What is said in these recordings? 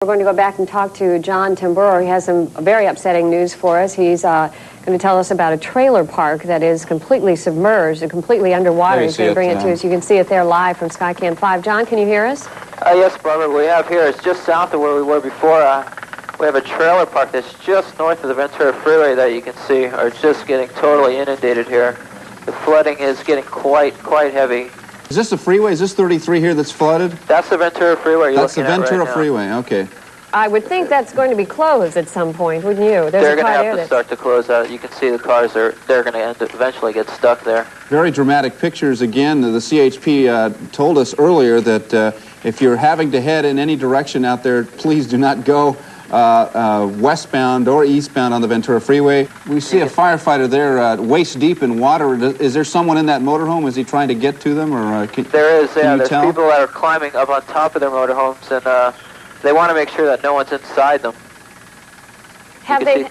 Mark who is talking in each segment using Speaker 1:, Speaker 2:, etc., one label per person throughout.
Speaker 1: We're going to go back and talk to John Tamburo. He has some very upsetting news for us. He's going to tell us about a trailer park that is completely submerged and completely underwater. He's going to bring it to us. You can see it there live from Skycam 5. John, can you hear us?
Speaker 2: Yes, Barbara. We have here, it's just south of where we were before. We have a trailer park that's just north of the Ventura freeway that you can see are just getting totally inundated here. The flooding is getting quite heavy.
Speaker 3: Is this the freeway? Is this 33 here that's flooded?
Speaker 2: That's the Ventura freeway you're looking at right now.
Speaker 3: That's the Ventura freeway, okay.
Speaker 1: I would think that's going to be closed at some point, wouldn't you?
Speaker 2: They're going to have to start to close out. You can see the cars, they're going to eventually get stuck there.
Speaker 3: Very dramatic pictures again. The CHP told us earlier that if you're having to head in any direction out there, please do not go westbound or eastbound on the Ventura freeway. We see a firefighter there waist deep in water. Is there someone in that motorhome? Is he trying to get to them? Or
Speaker 2: there is, yeah. There's people that are climbing up on top of their motorhomes, and they want to make sure that no one's inside them.
Speaker 1: Have they...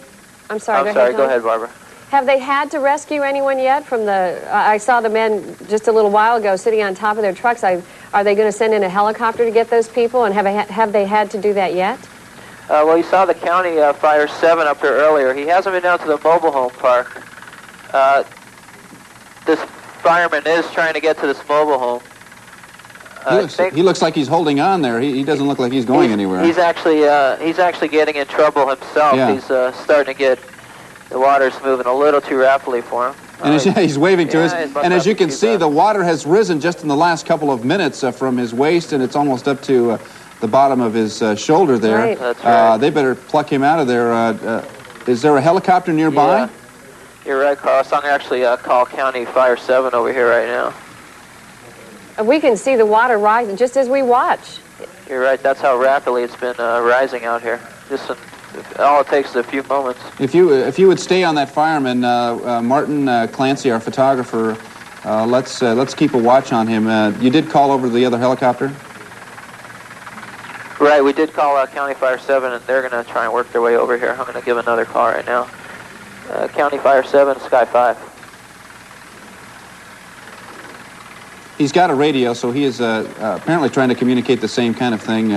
Speaker 1: I'm sorry,
Speaker 2: go ahead, Barbara.
Speaker 1: Have they had to rescue anyone yet from the... I saw the men just a little while ago sitting on top of their trucks. Are they going to send in a helicopter to get those people, and have they had to do that yet?
Speaker 2: Well, you saw the county fire 7 up here earlier. He hasn't been down to the mobile home park. This fireman is trying to get to this mobile home.
Speaker 3: He looks like he's holding on there. He doesn't look like he's going anywhere.
Speaker 2: He's actually getting in trouble himself. Yeah. He's starting to get, the water's moving a little too rapidly for him.
Speaker 3: And he's waving to us. And as you can see, the water has risen just in the last couple of minutes from his waist, and it's almost up to the bottom of his shoulder there.
Speaker 1: Right.
Speaker 2: That's right.
Speaker 3: They better pluck him out of there. Is there a helicopter nearby?
Speaker 2: Yeah. You're right, Carlos. I'm going to actually call County Fire 7 over here right now.
Speaker 1: We can see the water rising just as we watch.
Speaker 2: You're right. That's how rapidly it's been rising out here. All it takes is a few moments.
Speaker 3: If you would stay on that fireman, Martin Clancy, our photographer, let's keep a watch on him. You did call over the other helicopter?
Speaker 2: Right, we did call County Fire 7, and they're going to try and work their way over here. I'm going to give another call right now. County Fire 7, Sky 5.
Speaker 3: He's got a radio, so he is apparently trying to communicate the same kind of thing.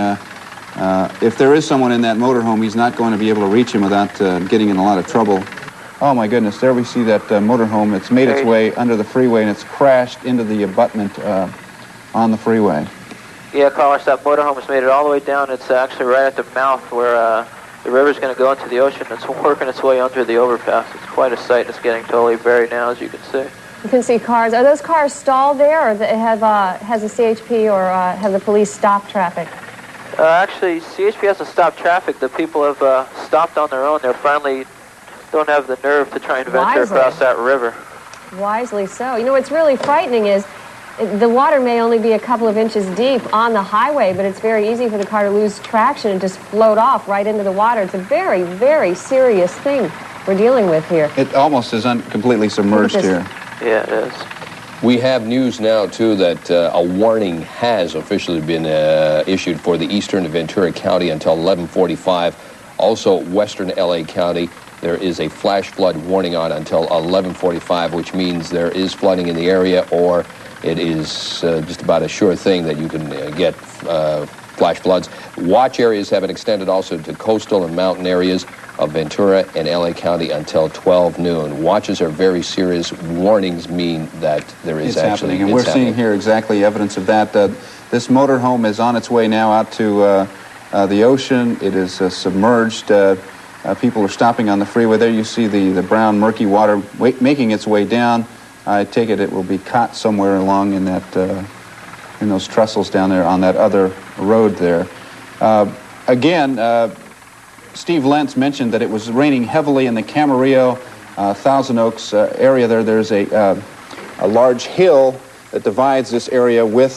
Speaker 3: If there is someone in that motorhome, he's not going to be able to reach him without getting in a lot of trouble. Oh, my goodness, there we see that motorhome. It's made its way under the freeway, and it's crashed into the abutment on the freeway.
Speaker 2: Yeah, Carlos, that motorhome has made it all the way down. It's actually right at the mouth where the river's going to go into the ocean. It's working its way under the overpass. It's quite a sight. It's getting totally buried now, as you can see.
Speaker 1: You can see cars. Are those cars stalled there, or has the CHP or have the police stopped traffic?
Speaker 2: Actually, CHP hasn't stopped traffic. The people have stopped on their own. They finally don't have the nerve to try and venture across that river.
Speaker 1: Wisely so. You know, what's really frightening is the water may only be a couple of inches deep on the highway, but it's very easy for the car to lose traction and just float off right into the water. It's a very, very serious thing we're dealing with here.
Speaker 3: It almost is completely submerged here.
Speaker 2: Yeah, it is.
Speaker 4: We have news now, too, that a warning has officially been issued for the eastern Ventura County until 11:45. Also, western L.A. County, there is a flash flood warning on until 11:45, which means there is flooding in the area, or it is just about a sure thing that you can get flash floods. Watch areas have been extended also to coastal and mountain areas of Ventura and L.A. County until 12 noon. Watches are very serious. Warnings mean that there is actually
Speaker 3: happening. And we're seeing here exactly evidence of that. This motorhome is on its way now out to the ocean. It is submerged. People are stopping on the freeway. There you see the brown, murky water making its way down. I take it will be caught somewhere along in that in those trestles down there on that other road there. Again, Steve Lentz mentioned that it was raining heavily in the Camarillo, Thousand Oaks area there. There's a large hill that divides this area with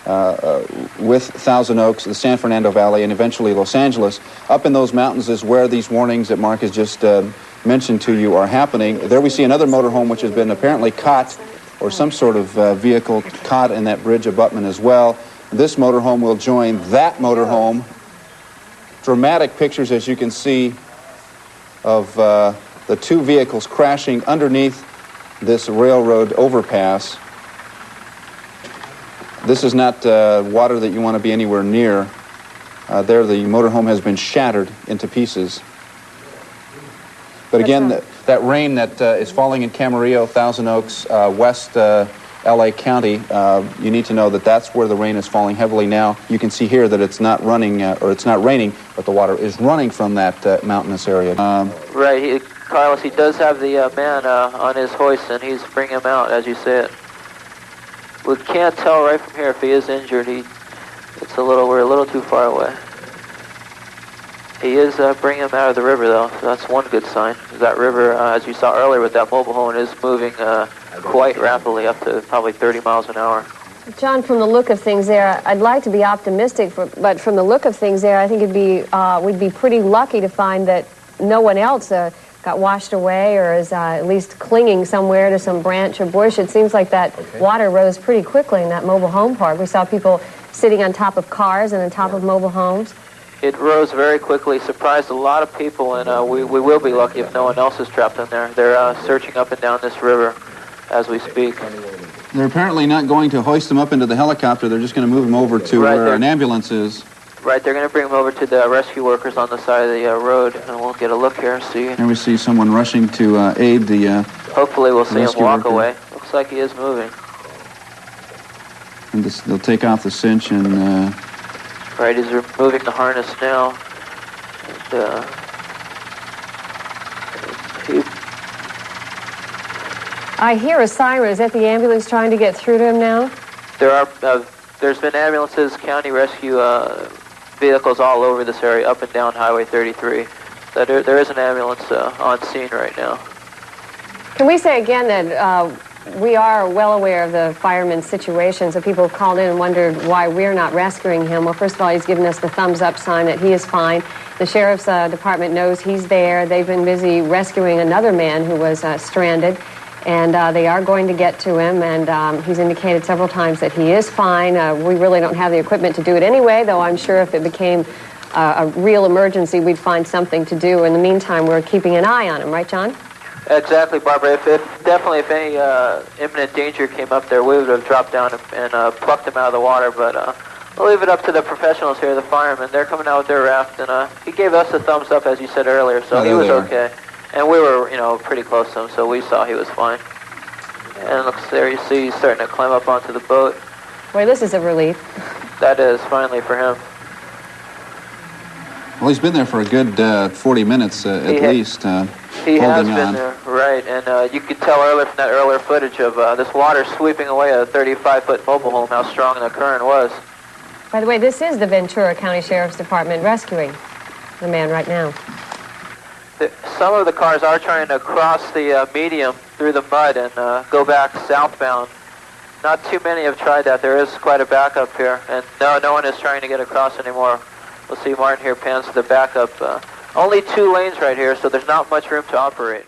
Speaker 3: Thousand Oaks, the San Fernando Valley, and eventually Los Angeles. Up in those mountains is where these warnings that Mark has just mentioned to you are happening. There we see another motorhome which has been apparently caught, or some sort of vehicle caught in that bridge abutment as well. This motorhome will join that motorhome. Dramatic pictures, as you can see, of the two vehicles crashing underneath this railroad overpass. This is not water that you want to be anywhere near. There, the motorhome has been shattered into pieces. But again, that rain that is falling in Camarillo, Thousand Oaks, West LA County, you need to know that that's where the rain is falling heavily now. You can see here that it's not running, or it's not raining, but the water is running from that mountainous area.
Speaker 2: Right, Carlos, he does have the man on his hoist, and he's bringing him out, as you say it. We can't tell right from here if he is injured. We're a little too far away. He is bringing him out of the river, though, so that's one good sign. That river, as you saw earlier with that mobile home, is moving quite rapidly, up to probably 30 miles an hour.
Speaker 1: John, from the look of things there, I'd like to be optimistic, but from the look of things there, I think we'd be pretty lucky to find that no one else got washed away or is at least clinging somewhere to some branch or bush. It seems like that water rose pretty quickly in that mobile home park. We saw people sitting on top of cars and on top of mobile homes.
Speaker 2: It rose very quickly, surprised a lot of people, and we will be lucky if no one else is trapped in there. They're searching up and down this river as we speak.
Speaker 3: They're apparently not going to hoist them up into the helicopter. They're just going to move them over to where an ambulance is.
Speaker 2: Right, they're going to bring them over to the rescue workers on the side of the road, and we'll get a look here and see.
Speaker 3: And we see someone rushing to aid the
Speaker 2: hopefully we'll see him walk
Speaker 3: worker.
Speaker 2: away. Looks like he is moving.
Speaker 3: And they'll take off the cinch and...
Speaker 2: Right, he's removing the harness now. And,
Speaker 1: I hear a siren. Is that the ambulance trying to get through to him now?
Speaker 2: There's been ambulances, county rescue vehicles all over this area, up and down Highway 33. There is an ambulance on scene right now.
Speaker 1: Can we say again that we are well aware of the fireman's situation, so people have called in and wondered why we're not rescuing him. Well, first of all, he's given us the thumbs up sign that he is fine. The sheriff's department knows he's there. They've been busy rescuing another man who was stranded, and they are going to get to him, and he's indicated several times that he is fine. We really don't have the equipment to do it anyway, though I'm sure if it became a real emergency, we'd find something to do. In the meantime, we're keeping an eye on him, right, John?
Speaker 2: Exactly, Barbara. If any imminent danger came up there, we would have dropped down and plucked him out of the water. But we'll leave it up to the professionals here, the firemen. They're coming out with their raft, and he gave us a thumbs up, as you said earlier, so he was okay. And we were, pretty close to him, so we saw he was fine. And looks there, you see he's starting to climb up onto the boat.
Speaker 1: Boy, this is a relief.
Speaker 2: That is, finally, for him.
Speaker 3: Well, he's been there for a good 40 minutes at least.
Speaker 2: He has been there, right, and you could tell earlier from that earlier footage of this water sweeping away a 35-foot mobile home how strong the current was.
Speaker 1: By the way, this is the Ventura County Sheriff's Department rescuing the man right now.
Speaker 2: Some of the cars are trying to cross the medium through the mud and go back southbound. Not too many have tried that. There is quite a backup here, and no one is trying to get across anymore. We'll see Martin here pans to the backup. Only 2 lanes right here, so there's not much room to operate.